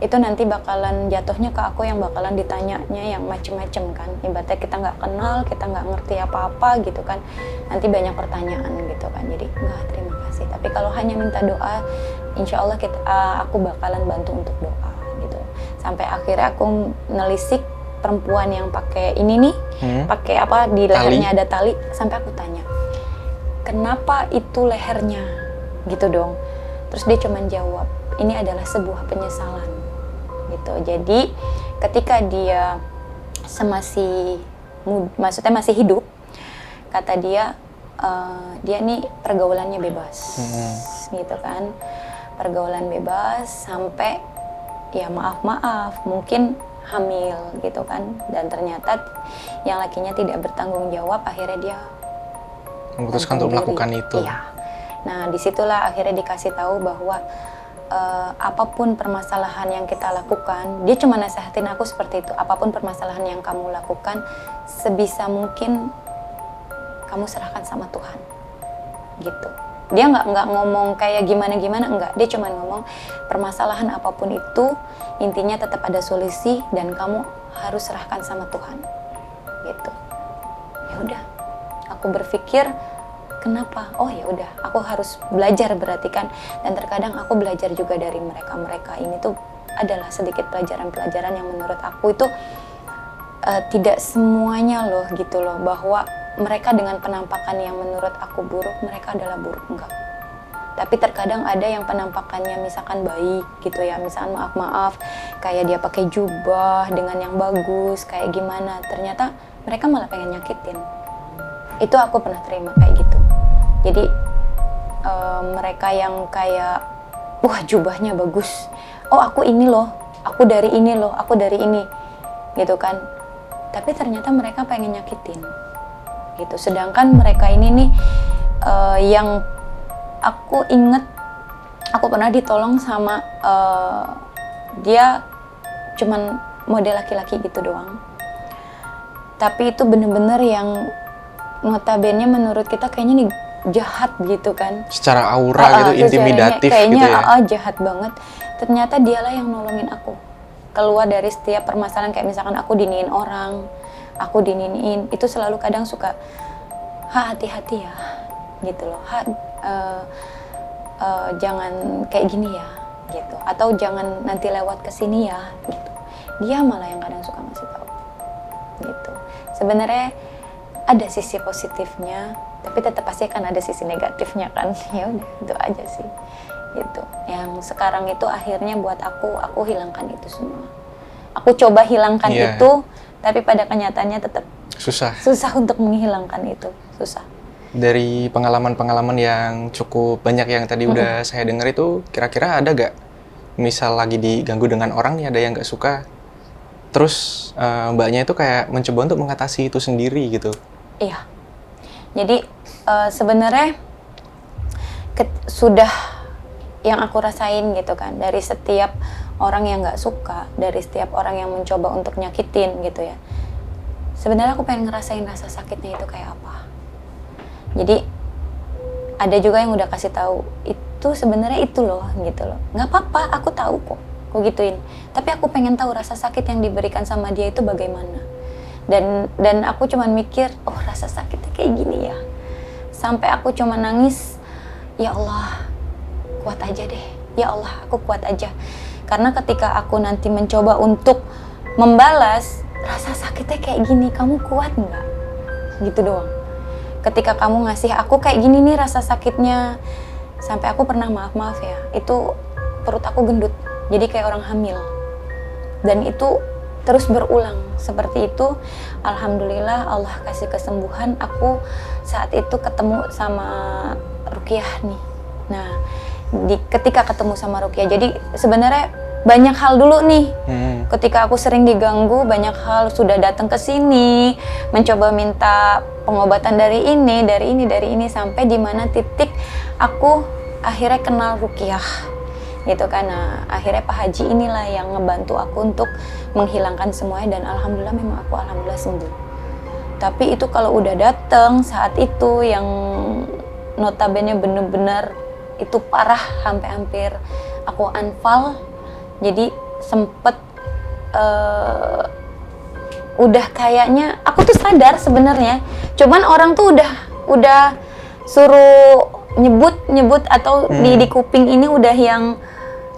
itu nanti bakalan jatuhnya ke aku yang bakalan ditanyanya yang macem-macem kan. Ibaratnya kita nggak kenal, kita nggak ngerti apa-apa gitu kan. Nanti banyak pertanyaan gitu kan. Jadi enggak, terima kasih. Tapi kalau hanya minta doa, insya Allah aku bakalan bantu untuk doa gitu. Sampai akhirnya aku nelisik perempuan yang pakai ini nih, pakai apa di lehernya ada tali. Sampai aku tanya, kenapa itu lehernya gitu dong. Terus dia cuman jawab, ini adalah sebuah penyesalan gitu. Jadi ketika dia maksudnya masih hidup, kata dia, dia nih pergaulannya bebas gitu kan, pergaulan bebas sampai ya maaf mungkin hamil gitu kan, dan ternyata yang lakinya tidak bertanggung jawab, akhirnya dia memutuskan untuk melakukan itu. Iya. Nah disitulah akhirnya dikasih tahu bahwa apapun permasalahan yang kita lakukan, dia cuma nasihatin aku seperti itu, apapun permasalahan yang kamu lakukan, sebisa mungkin kamu serahkan sama Tuhan gitu. Dia nggak ngomong kayak gimana enggak, dia cuma ngomong permasalahan apapun itu intinya tetap ada solusi dan kamu harus serahkan sama Tuhan gitu. Ya udah, aku berpikir kenapa? Oh ya udah, aku harus belajar berarti kan. Dan terkadang aku belajar juga dari mereka ini tuh adalah sedikit pelajaran-pelajaran yang menurut aku itu tidak semuanya loh gitu loh, bahwa mereka dengan penampakan yang menurut aku buruk, mereka adalah buruk, enggak. Tapi terkadang ada yang penampakannya misalkan baik gitu ya, misalkan maaf kayak dia pakai jubah dengan yang bagus kayak gimana, ternyata mereka malah pengen nyakitin. Itu aku pernah terima kayak gitu. Jadi mereka yang kayak wah jubahnya bagus, oh aku ini loh, aku dari ini loh, aku dari ini gitu kan, tapi ternyata mereka pengen nyakitin gitu. Sedangkan mereka ini nih yang aku inget, aku pernah ditolong sama dia cuman model laki-laki gitu doang, tapi itu bener-bener yang notabene menurut kita kayaknya nih jahat gitu kan, secara aura gitu, intimidatif kayaknya, gitu ya. Jahat banget. Ternyata dialah yang nolongin aku keluar dari setiap permasalahan, kayak misalkan aku diniin orang, aku dininiin, itu selalu kadang suka hati-hati ya gitu loh, jangan kayak gini ya gitu, atau jangan nanti lewat kesini ya gitu. Dia malah yang kadang suka ngasih tahu gitu. Sebenarnya ada sisi positifnya, tapi tetap pasti kan ada sisi negatifnya kan. Ya udah, itu aja sih gitu. Yang sekarang itu akhirnya buat aku hilangkan itu semua. Aku coba hilangkan itu, tapi pada kenyataannya tetap susah untuk menghilangkan itu, susah. Dari pengalaman-pengalaman yang cukup banyak yang tadi udah saya dengar itu, kira-kira ada gak misal lagi diganggu dengan orang nih, ada yang gak suka, terus mbaknya itu kayak mencoba untuk mengatasi itu sendiri gitu? Iya, jadi sebenarnya sudah yang aku rasain gitu kan, dari setiap orang yang gak suka, dari setiap orang yang mencoba untuk nyakitin gitu ya, sebenarnya aku pengen ngerasain rasa sakitnya itu kayak apa. Jadi ada juga yang udah kasih tahu, itu sebenarnya itu loh gitu loh, nggak apa-apa, aku tahu kok, aku gituin. Tapi aku pengen tahu rasa sakit yang diberikan sama dia itu bagaimana. Dan aku cuman mikir, oh rasa sakitnya kayak gini ya. Sampai aku cuman nangis, ya Allah, kuat aja deh, ya Allah aku kuat aja. Karena ketika aku nanti mencoba untuk membalas, rasa sakitnya kayak gini, kamu kuat nggak? Gitu doang. Ketika kamu ngasih aku kayak gini nih rasa sakitnya, sampai aku pernah maaf ya, itu perut aku gendut, jadi kayak orang hamil. Dan itu terus berulang seperti itu. Alhamdulillah Allah kasih kesembuhan. Aku saat itu ketemu sama Rukiah nih. Nah, ketika ketemu sama Rukiah, jadi sebenarnya banyak hal dulu nih. Ketika aku sering diganggu, banyak hal sudah datang ke sini, mencoba minta pengobatan dari ini, sampai di mana titik aku akhirnya kenal Rukiah. Gitu kan. Nah, akhirnya Pak Haji inilah yang ngebantu aku untuk menghilangkan semuanya, dan alhamdulillah memang aku alhamdulillah sembuh. Tapi itu kalau udah datang saat itu yang notabene bener-bener itu parah, sampai hampir aku unfollow. Jadi sempet udah kayaknya aku tuh sadar sebenarnya, cuman orang tuh udah suruh nyebut atau di kuping ini udah yang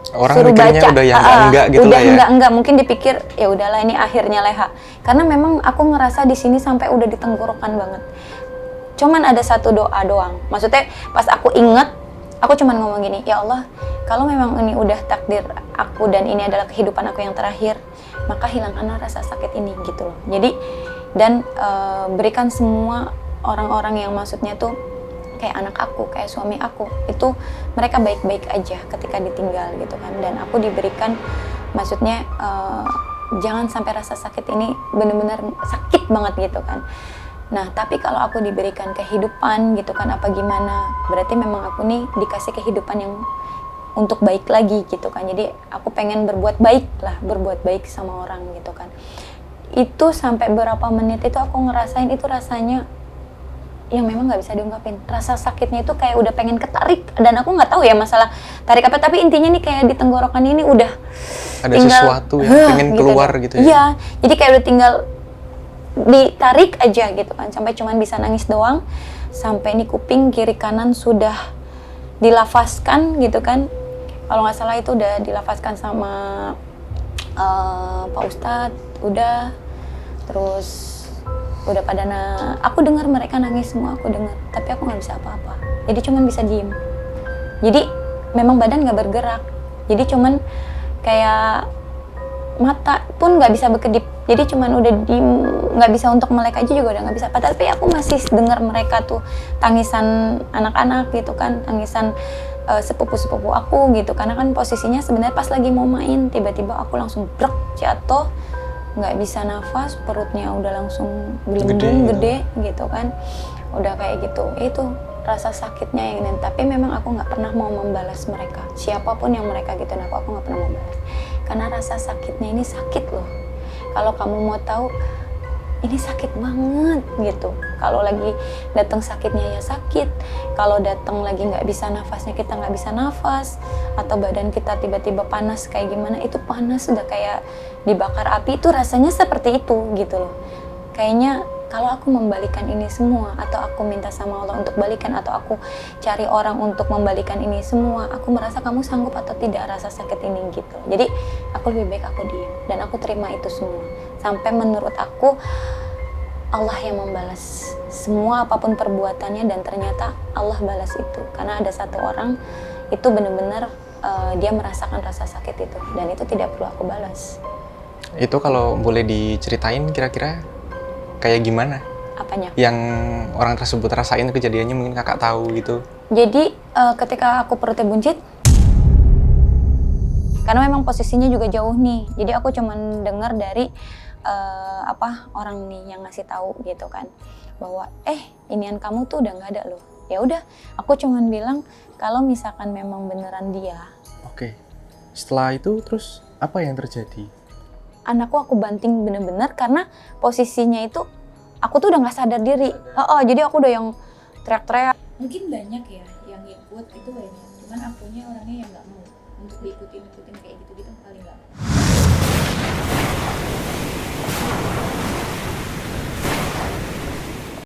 Orang suruh mikirnya baca. udah yang enggak gitu udah lah ya. enggak mungkin dipikir ya udahlah ini akhirnya Leha, karena memang aku ngerasa di sini sampai udah di tenggorokan banget. Cuman ada satu doa doang, maksudnya pas aku inget aku cuman ngomong gini, ya Allah kalau memang ini udah takdir aku dan ini adalah kehidupan aku yang terakhir, maka hilangkanlah rasa sakit ini gitu loh. Jadi dan berikan semua orang-orang yang maksudnya tuh kayak anak aku, kayak suami aku, itu mereka baik-baik aja ketika ditinggal gitu kan. Dan aku diberikan, maksudnya jangan sampai rasa sakit ini benar-benar sakit banget gitu kan. Nah tapi kalau aku diberikan kehidupan gitu kan, apa gimana, berarti memang aku nih dikasih kehidupan yang untuk baik lagi gitu kan. Jadi aku pengen berbuat baik lah, berbuat baik sama orang gitu kan. Itu sampai berapa menit itu aku ngerasain itu rasanya yang memang nggak bisa diungkapin. Rasa sakitnya itu kayak udah pengen ketarik, dan aku nggak tahu ya masalah tarik apa, tapi intinya nih kayak di tenggorokan ini udah Ada tinggal, sesuatu yang pengen keluar gitu ya. Iya, jadi kayak udah tinggal ditarik aja gitu kan, sampai cuman bisa nangis doang. Sampai ini kuping kiri kanan sudah dilafazkan gitu kan. Kalau nggak salah itu udah dilafazkan sama Pak Ustadz, udah. Terus udah pada aku dengar mereka nangis semua, aku dengar, tapi aku nggak bisa apa-apa, jadi cuman bisa diem. Jadi memang badan nggak bergerak, jadi cuman kayak mata pun nggak bisa berkedip, jadi cuman udah diem, nggak bisa untuk melek aja juga udah nggak bisa. Padahal tapi aku masih dengar mereka tuh tangisan anak-anak gitu kan, tangisan sepupu-sepupu aku gitu, karena kan posisinya sebenarnya pas lagi mau main, tiba-tiba aku langsung brek jatuh, nggak bisa nafas, perutnya udah langsung gelembung gede gitu kan, udah kayak gitu. Itu rasa sakitnya yang ini. Tapi memang aku nggak pernah mau membalas mereka, siapapun yang mereka gitu, aku nggak pernah mau membalas, karena rasa sakitnya ini sakit loh. Kalau kamu mau tahu, ini sakit banget gitu. Kalau lagi datang sakitnya ya sakit, kalau datang lagi nggak bisa nafasnya kita nggak bisa nafas, atau badan kita tiba-tiba panas kayak gimana, itu panas udah kayak dibakar api, itu rasanya seperti itu gitu loh. Kayaknya kalau aku membalikan ini semua, atau aku minta sama Allah untuk balikan, atau aku cari orang untuk membalikan ini semua, aku merasa kamu sanggup atau tidak rasa sakit ini gitu. Jadi aku lebih baik aku diam dan aku terima itu semua. Sampai menurut aku Allah yang membalas semua apapun perbuatannya, dan ternyata Allah balas itu. Karena ada satu orang itu benar-benar dia merasakan rasa sakit itu, dan itu tidak perlu aku balas. Itu kalau boleh diceritain kira-kira kayak gimana? Apanya? Yang orang tersebut rasain kejadiannya, mungkin kakak tahu gitu. Jadi ketika aku perutnya buncit, karena memang posisinya juga jauh nih, jadi aku cuman dengar dari orang nih yang ngasih tahu gitu kan, bahwa inian kamu tuh udah nggak ada loh. Ya udah, aku cuman bilang kalau misalkan memang beneran dia. Oke. Setelah itu terus apa yang terjadi? Anakku aku banting bener-bener, karena posisinya itu aku tuh udah nggak sadar diri. Jadi aku udah yang teriak-teriak. Mungkin banyak ya yang ikut itu banyak, cuman akunya orangnya yang nggak mau untuk diikutin kayak gitu-gitu, paling nggak mau.